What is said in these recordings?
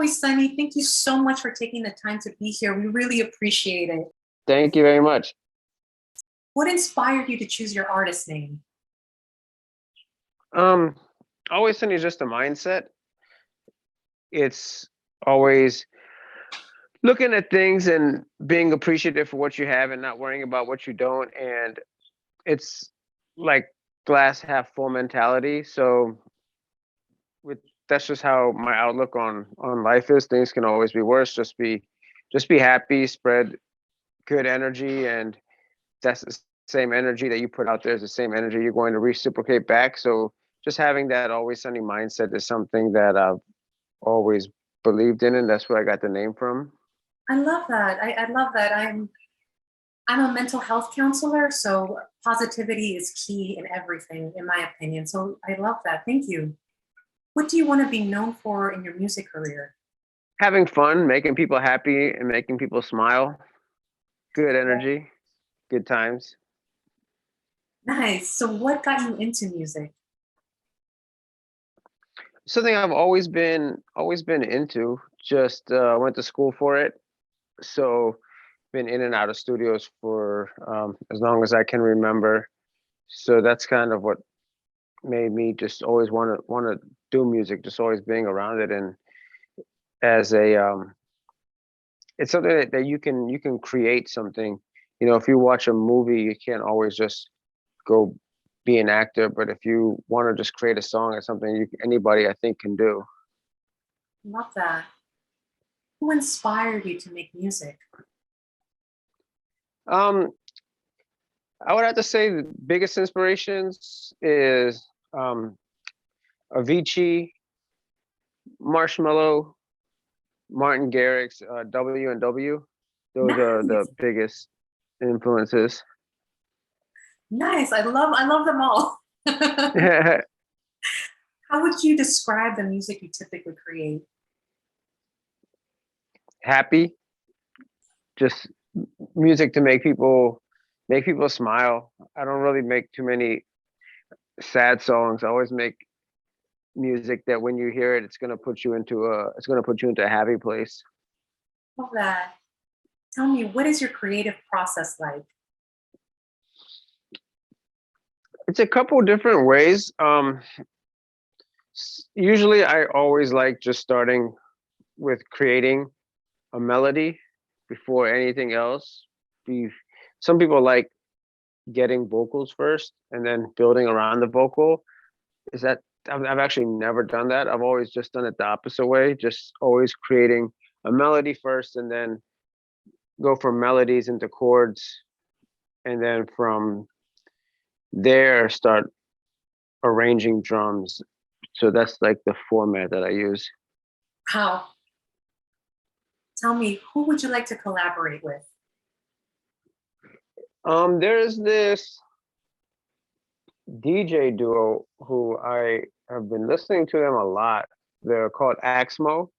Always Sunny, thank you so much for taking the time to be here. We really appreciate it. Thank you very much. What inspired you to choose your artist name? Um, Always Sunny is just a mindset. It's always looking at things and being appreciative for what you have and not worrying about what you don't. And it's like glass half full mentality. So with that's just how my outlook on life is. Things can always be worse. Just be happy, spread good energy, and that's the same energy that you put out there is the same energy you're going to reciprocate back. So just having that always sunny mindset is something that I've always believed in, and that's where I got the name from. I love that. I love that. I'm a mental health counselor, so positivity is key in everything, in my opinion. So I love that. Thank you. What do you want to be known for in your music career? Having fun, making people happy, and making people smile. Good energy, good times. Nice. So what got you into music? Something I've always been into. Just went to school for it, so been in and out of studios for as long as I can remember. So that's kind of what made me just always want to do music, just always being around it. And as a it's something that you can create something. If you watch a movie, you can't always just go be an actor, but if you want to just create a song, it's something anybody I think can do. Love that. Who inspired you to make music? um I would have to say the biggest inspirations is Avicii, Marshmello, Martin Garrix, W and W. Those are the Nice. biggest influences. Nice. I love them all. How would you describe the music you typically create? Happy, just music to make people smile. I don't really make too many sad songs. I always make music that when you hear it, it's gonna put you into a happy place. Love that. Tell me, what is your creative process like? It's a couple different ways. Usually I always like just starting with creating a melody before anything else. Be Some people like getting vocals first and then building around the vocal. Is that I've actually never done that. I've always just done it the opposite way, just always creating a melody first and then go from melodies into chords, and then from there start arranging drums. So that's like the format that I use. How? Tell me, who would you like to collaborate with? There's this DJ duo who I have been listening to them a lot. They're called Axmo.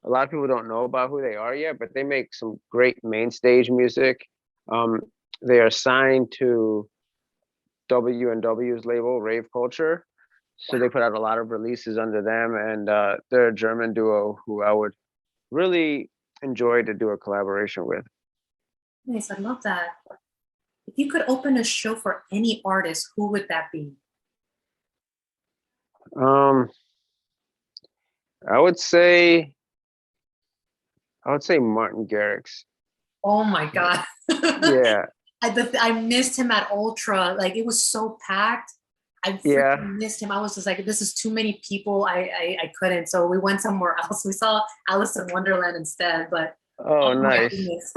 A lot of people don't know about who they are yet, but they make some great main stage music. Um, they are signed to W and W's label, Rave Culture. So they put out a lot of releases under them, and they're a German duo who I would really enjoy to do a collaboration with. Nice, I love that. If you could open a show for any artist, who would that be? Um, I would say Martin Garrix. Oh my God. Yeah, I missed him at Ultra. Like it was so packed. I yeah. freaking missed him. I was just like, this is too many people. I couldn't. So we went somewhere else. We saw Alice in Wonderland instead, but Oh, oh my nice. goodness.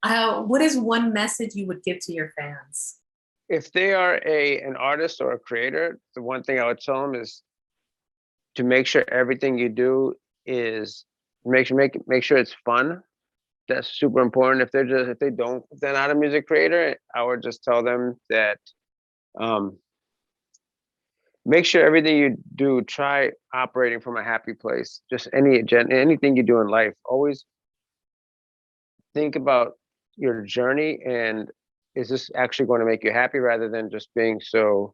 What is one message you would give to your fans? If they are an artist or a creator, the one thing I would tell them is to make sure everything you do is make sure it's fun. That's super important. If they're not a music creator, I would just tell them that um, make sure everything you do, try operating from a happy place. Just anything you do in life, always think about your journey and is this actually going to make you happy rather than just being so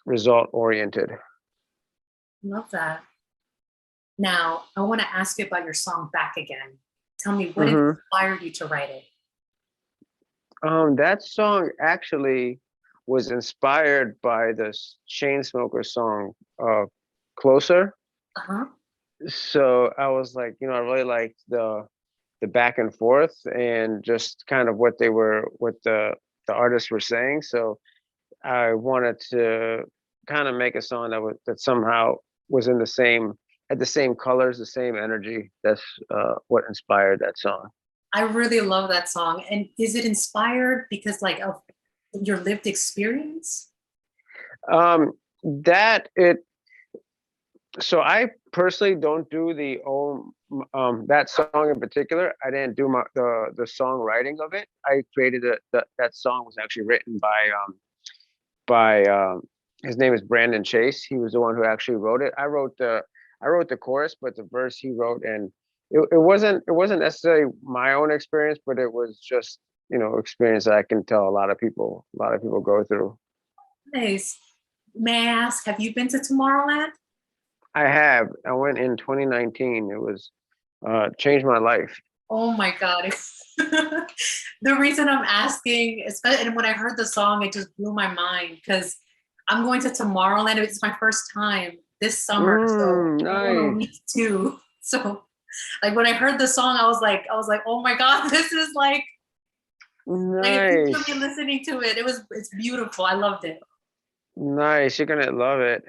result oriented. Love that. Now, I want to ask you about your song Back Again. Tell me what Hmm. inspired you to write it? That song actually was inspired by this Chainsmokers song, "Closer." Uh-huh. So I was like, I really liked the back and forth and just kind of what the artists were saying. So I wanted to kind of make a song that somehow was in the same had the same colors, the same energy. That's what inspired that song. I really love that song. And is it inspired because like of your lived experience? That it So I personally don't do the own that song in particular. I didn't do the songwriting of it. I created that song was actually written by his name is Brandon Chase. He was the one who actually wrote it. I wrote the chorus, but the verse he wrote, and it wasn't necessarily my own experience, but it was just experience that I can tell a lot of people go through. Nice. May I ask, have you been to Tomorrowland? I have. I went in 2019. It was changed my life. Oh my God. The reason I'm asking, especially and when I heard the song, it just blew my mind because I'm going to Tomorrowland. It's my first time this summer. So I went a Nice, week too. So like when I heard the song, I was like, oh my God, this is like a picture of me nice, listening to it. It's beautiful. I loved it. nice. You're gonna love it.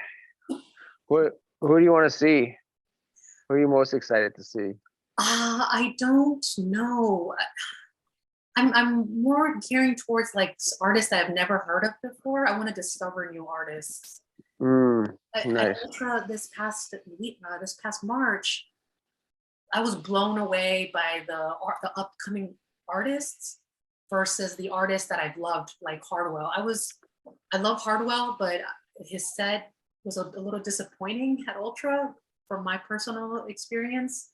Who do you want to see? Who are you most excited to see? I don't know. I'm more gearing towards like artists that I've never heard of before. I want to discover new artists. At Nice. Ultra this past March, I was blown away by the upcoming artists versus the artists that I've loved, like Hardwell. I love Hardwell, but his set was a little disappointing at Ultra from my personal experience.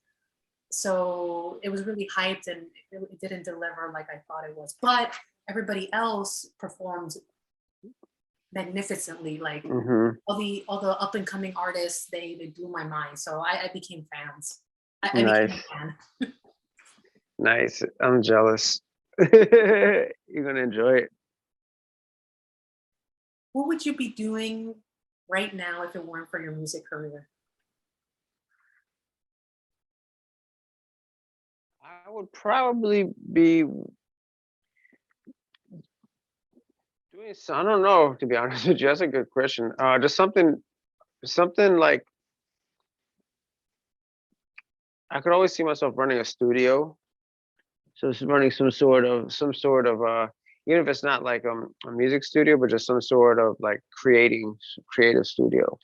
So it was really hyped and it didn't deliver like I thought it was. But everybody else performed magnificently. Like Hmm. all the up and coming artists, they blew my mind. So I became fans. I became Nice, a fan. nice. I'm jealous. You're gonna enjoy it. What would you be doing right now if it weren't for your music career? I would probably be doing. I don't know, to be honest with you. That's a good question. Just something like I could always see myself running a studio. So it's running some sort of even if it's not like a music studio, but just some sort of like creative studio.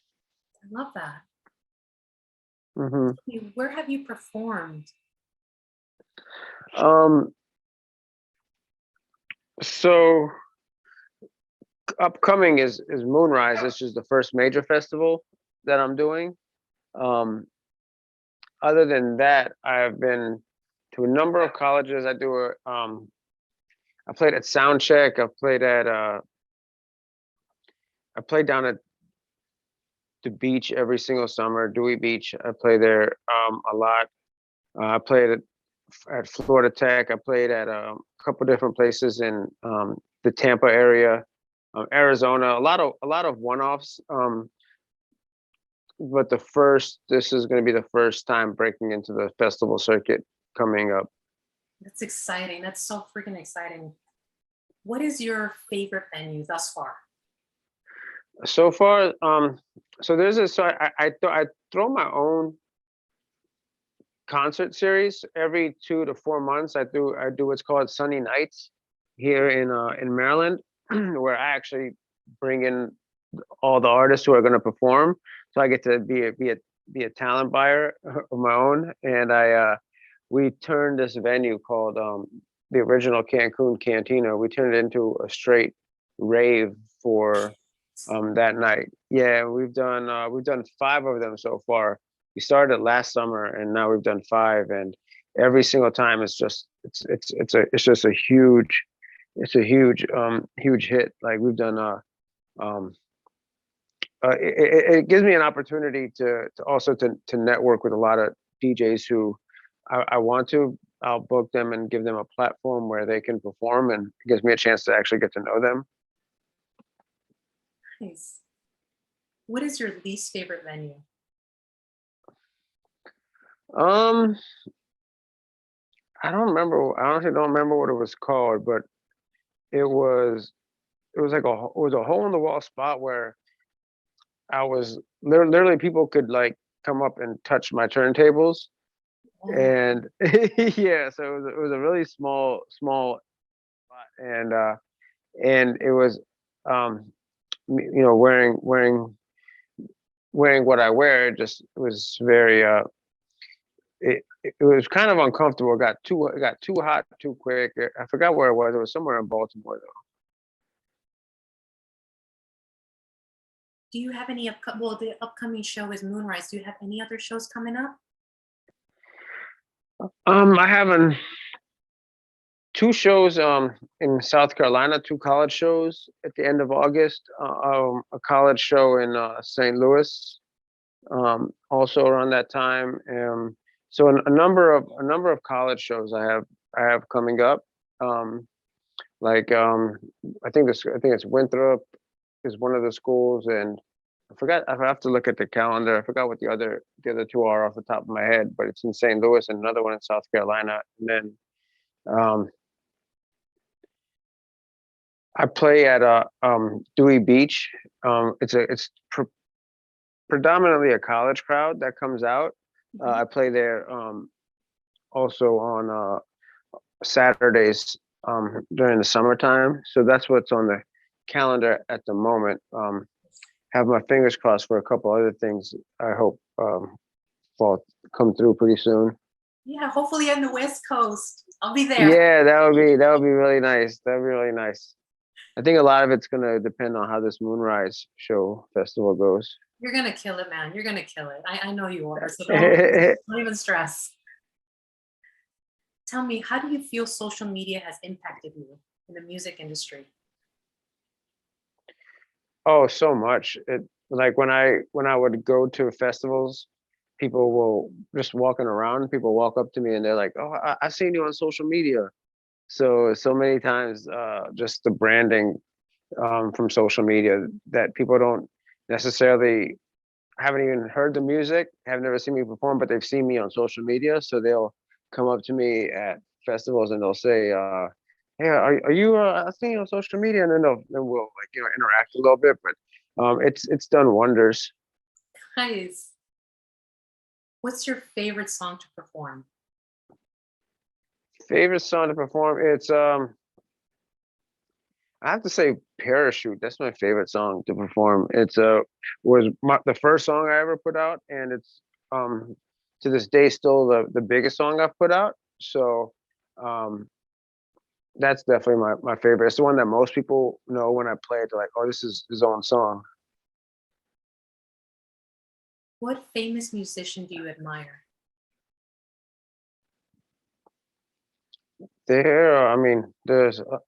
I love that. Hmm. Where have you performed? Um, so upcoming is Moonrise. This is the first major festival that I'm doing. Um, Other than that, I've been to a number of colleges. I played at Soundcheck. I played down at the beach every single summer, Dewey Beach. I play there a lot. I played at Florida Tech. I played at a couple different places in the Tampa area, Arizona. A lot of one-offs. But this is going to be the first time breaking into the festival circuit coming up. That's exciting. That's so freaking exciting. What is your favorite venue thus far? So far, so there's a so I throw my own concert series every 2 to 4 months. I do what's called Sunny Nights here in Maryland, where I actually bring in all the artists who are going to perform. So I get to be a talent buyer of my own, and we turned this venue called the original Cancun Cantina. We turned it into a straight rave for that night. Yeah, we've done 5 of them so far. We started last summer and now we've done 5, and every single time it's just a huge hit. Like we've done um it gives me an opportunity to also to network with a lot of DJs who I want to. I'll book them and give them a platform where they can perform, and it gives me a chance to actually get to know them. Nice. What is your least favorite venue? I don't remember. I honestly don't remember what it was called, but it was like it was a hole in the wall spot where I was literally people could like come up and touch my turntables, and yeah, so it was a really small spot, and it was wearing what I wear, it was very it was kind of uncomfortable. It got too hot too quick. I forgot where it was. It was somewhere in Baltimore though. Do you have any well, the upcoming show is Moonrise. Do you have any other shows coming up? I have two shows in South Carolina, two college shows at the end of August. A college show in St. Louis, also around that time. So a number of college shows I have coming up. I think it's Winthrop is one of the schools, and I forgot. I have to look at the calendar. I forgot what the other two are off the top of my head, but it's in St. Louis and another one in South Carolina. And then I play at Dewey Beach. It's predominantly a college crowd that comes out. I play there also on Saturdays during the summertime. So that's what's on the calendar at the moment. Have my fingers crossed for a couple other things. I hope will come through pretty soon. Yeah, hopefully on the West Coast. I'll be there. Yeah, that would be really nice. That would be really nice. I think a lot of it's gonna depend on how this Moonrise show festival goes. You're gonna kill it, man. You're gonna kill it. I know you are. So don't even stress. Tell me, how do you feel social media has impacted you in the music industry? Oh, so much. Like when I would go to festivals, people will just walking around. People walk up to me and they're like, "Oh, I seen you on social media." So many times, just the branding from social media that people don't necessarily haven't even heard the music, have never seen me perform, but they've seen me on social media. So they'll come up to me at festivals and they'll say, "Hey, are you? I seen you on social media," and then we'll like interact a little bit. But it's done wonders. Nice. What's your favorite song to perform? Favorite song to perform? It's I have to say Parachute. That's my favorite song to perform. It's was the first song I ever put out, and it's to this day still the biggest song I've put out. So that's definitely my favorite. It's the one that most people know when I play it. They're like, "Oh, this is his own song." What famous musician do you admire? I mean, there's a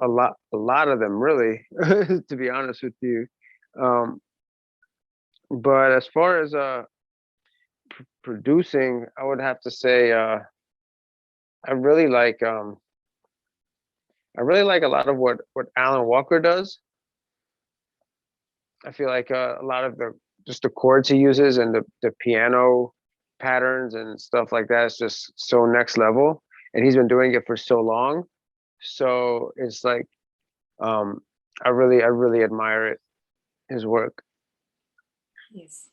lot of them really, to be honest with you. But as far as producing, I would have to say I really like a lot of what Alan Walker does. I feel like a lot of the chords he uses and the piano patterns and stuff like that is just so next level. And he's been doing it for so long. So it's like I really admire it, his work. Nice.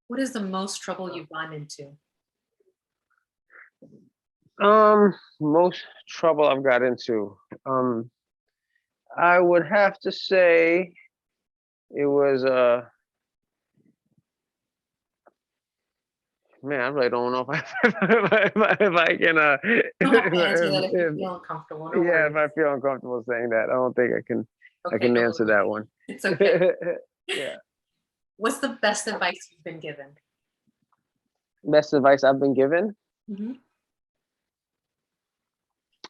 What is the most trouble you've gotten into? Most trouble I've got into. I would have to say it was man, I really don't know if if I can You don't have to answer that if you feel uncomfortable. No yeah, worries. if I feel uncomfortable saying that, I don't think I Okay, can no answer worries. that one. It's okay. Yeah. What's the best advice you've been given? Best advice I've been given? Mm-hmm.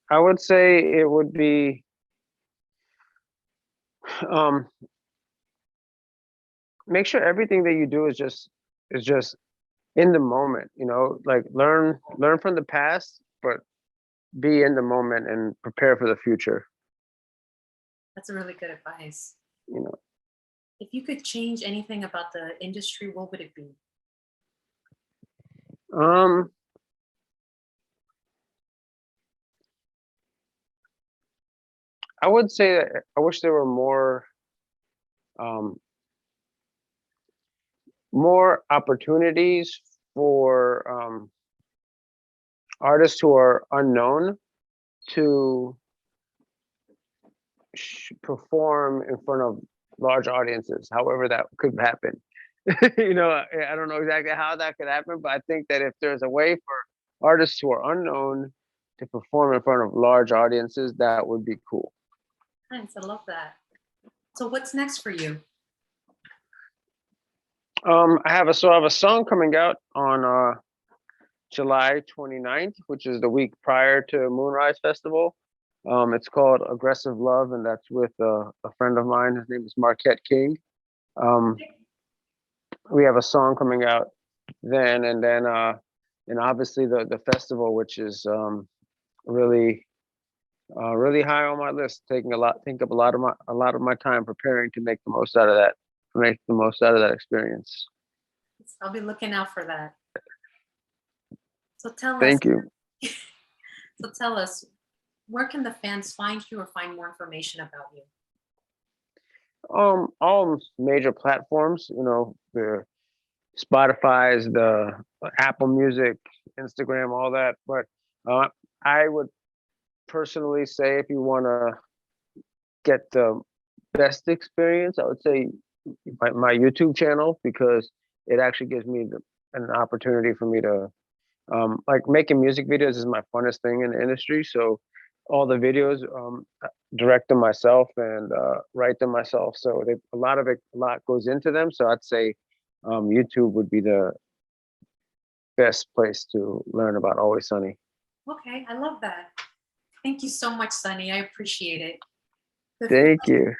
I would say it would be um make sure everything that you do is just in the moment, like learn from the past, but be in the moment and prepare for the future, That's really good advice. you know. If you could change anything about the industry, what would it be? Um, I would say that I wish there were um, more opportunities for artists who are unknown to perform in front of large audiences, however that could happen. I don't know exactly how that could happen, but I think that if there's a way for artists who are unknown to perform in front of large audiences, that would be cool. Nice, I love that. So what's next for you? I have a song coming out on July 29th, which is the week prior to Moonrise Festival. It's called Aggressive Love, and that's with a friend of mine. His name is Marquette King. Um, we have a song coming out then, and then and obviously the festival, which is really really high on my list, take up a lot of my time preparing to make the most out of that experience. I'll be looking out for that. So tell us, Thank you. so tell us, where can the fans find you or find more information about you? All major platforms, the Spotify's, the Apple Music, Instagram, all that. But I would personally say if you want to get the best experience, I would say my YouTube channel, because it actually gives me an opportunity for me to like making music videos is my funnest thing in the industry. So all the videos, direct them myself and write them myself. So a lot goes into them. So I'd say YouTube would be the best place to learn about Always Sunny. Okay, I love that. Thank you so much, Sunny. I appreciate it. Thank you.